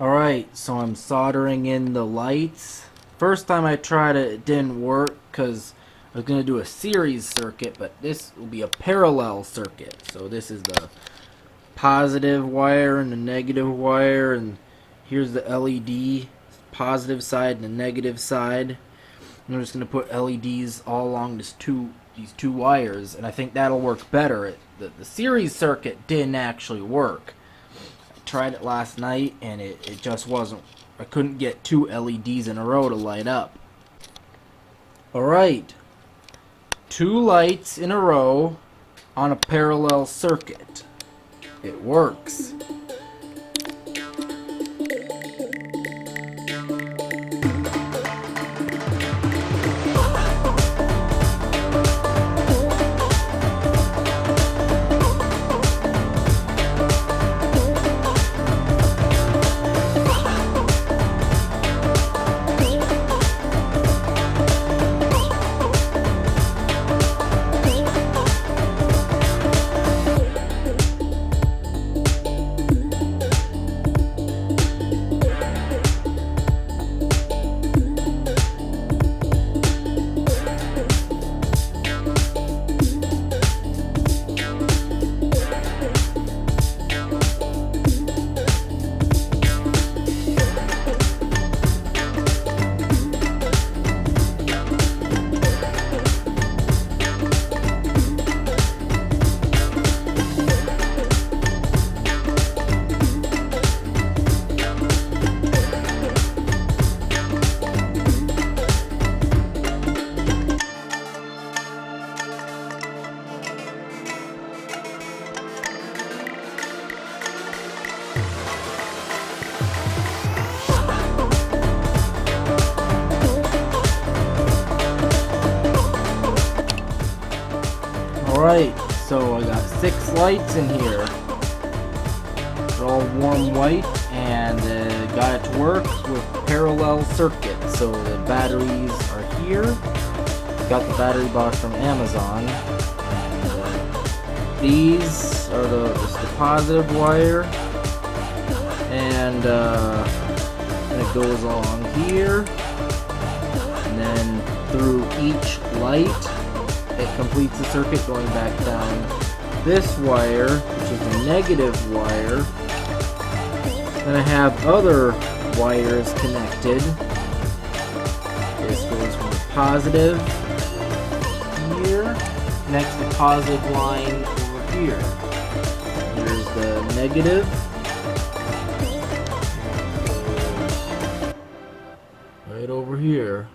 Alright, so I'm soldering in the lights. First time I tried it, it didn't work because I was going to do a series circuit, but this will be a parallel circuit. So this is the positive wire and the negative wire, and here's the LED positive side and the negative side. And I'm just going to put LEDs all along these two wires, and I think that'll work better. The series circuit didn't actually work. Tried it last night and it just wasn't. I couldn't get two LEDs in a row to light up. Alright, two lights in a row on a parallel circuit. It works. Alright, so I got 6 lights in here. They're all warm white, and got it to work with parallel circuit. So the batteries are here. Got the battery box from Amazon. And, these are this is the positive wire, and it goes along here, and then through each light. It completes the circuit going back down this wire, which is the negative wire. Then I have other wires connected. This goes from the positive here, connects the positive line over here. Here's the negative. Right over here.